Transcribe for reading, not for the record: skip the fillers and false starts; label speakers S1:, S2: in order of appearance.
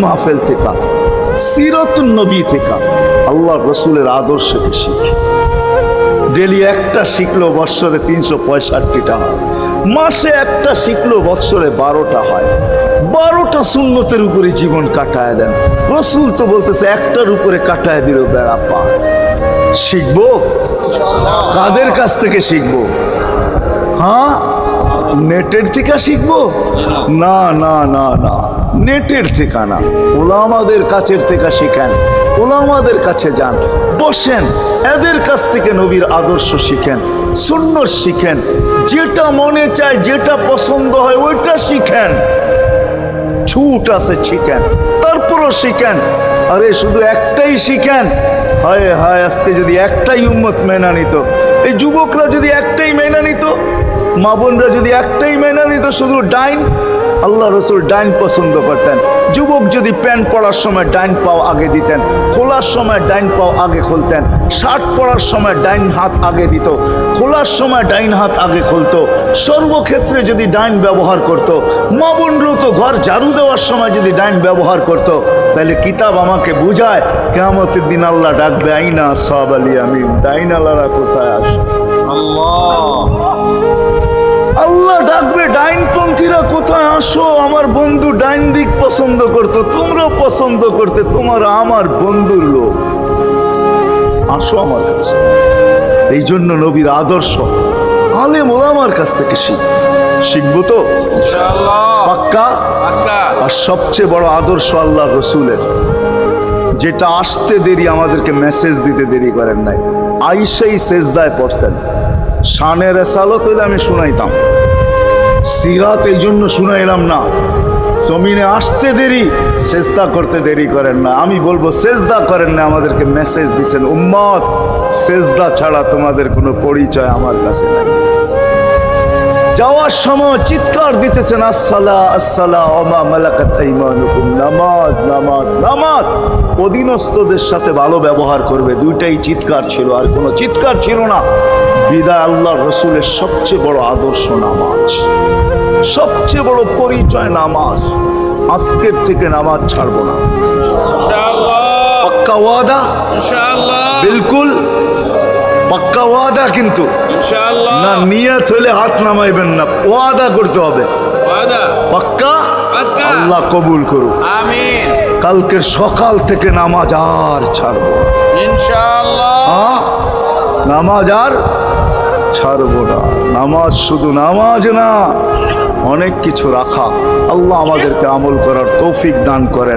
S1: মাহফিল থেকে, সিরাতুন নবী থেকে, আল্লাহ রসুলের আদর্শকে শিখি। ডেলি একটা শিখলো বৎসরে 365টা হয়, মাসে একটা শিখলো বৎসরে 12টা হয়। 12টা সুন্নতের উপরে জীবন কাটায় দেন। রসুল তো বলতেছে একটার উপরে কাটায় দিল বেড়া পার। শিখবো কাদের কাছ থেকে শিখবো? হ্যাঁ, নেটের থেকে শিখবো? না না না না, নেটের থেকে না, ওলামাদের কাছের থেকে শিখেন। ওলামাদের কাছে যান, বসেন, এদের কাছ থেকে নবীর আদর্শ শিখেন, সুন্নত শিখেন। যেটা মনে চায়, যেটা পছন্দ হয় ওইটা শিখেন। ছুট আছে শিখেন, তারপরও শিখেন। আরে শুধু একটাই শিখেন। হায় হায়, আজকে যদি একটাই উম্মত মেনা নিত, এই যুবকরা যদি একটাই মেনা নিত, মা বোনরা যদি একটাই মেনা নিত, শুধু ডাইন। আল্লাহ রসুল ডাইন পছন্দ করতেন। যুবক যদি প্যান্ট পরার সময় ডাইন পাও আগে দিতেন, খোলার সময় ডাইন পাও আগে খুলতেন, শার্ট পরার সময় ডাইন হাত আগে দিত, খোলার সময় ডাইন হাত আগে খুলতো। সর্বক্ষেত্রে যদি ডাইন ব্যবহার করত, মা বোনরাও তো ঘর ঝাড়ু দেওয়ার সময় যদি ডাইন ব্যবহার করত, তাহলে কিতাব আমাকে বুঝায় কিয়ামতের দিন আল্লাহ ডাকবে, আইনা আসহাব আল ইয়ামিন, ডাইন আল্লাহরা কোথায় আসে? আল্লাহ ডাকবে, ডাইনপন্থীরা কোথায় আসো? আমার বন্ধু ডাইন দিক পছন্দ করতো, তোমরাও পছন্দ করতে, তোমার আমার বন্ধুর লোক, আসো আমার কাছে। এই জন্য নবীর আদর্শ আলেম ওলামার কাছ থেকে শিখবো তো পাক্কা। আর সবচেয়ে বড় আদর্শ আল্লাহ রসুলের, যেটা আসতে দেরি, আমাদেরকে মেসেজ দিতে দেরি করেন নাই। আইসাই সেজদায় পড়ছেন। শানের রেসালত হইলে আমি শুনাইতাম, সিরাত এই জন্য শুনাইলাম না। জমিনে আসতে দেরি, সেজদা করতে দেরি করেন না। আমি বলবো সেজদা করেন না, আমাদেরকে মেসেজ দিছেন, উম্মত সেজদা ছাড়া তোমাদের কোনো পরিচয় আমার কাছে নাই। যাওয়ার সময় চিৎকার দিতেছেন, আসসালা আসসালা ওমা মালাকাত আইমানুকুম, নামাজ নামাজ নামাজ। অধীনস্থদের সাথে ভালো ব্যবহার করবে, দুইটাই চিৎকার ছিল, আর কোনো চিৎকার ছিল না। বিদায় আল্লাহ রসুলের সবচেয়ে বড় আদর্শ নামাজ, সবচেয়ে বড় পরিচয় নামাজ। আজকের থেকে নামাজ ছাড়বো না, পাক্কা ওয়াদা, বিলকুল পাক্কা ওয়াদা। কিন্তু না, নিয়ত হলে হাত নামাইবেন না, ওয়াদা করতে হবে পাক্কা। আল্লাহ কবুল করুক, আমিন। কালকের সকাল থেকে নামাজ আর ছাড়বো ইনশাআল্লাহ, নামাজ আর ছাড়বো না। নামাজ শুধু নামাজ না, অনেক কিছু রাখা। আল্লাহ আমাদেরকে আমল করার তৌফিক দান করেন।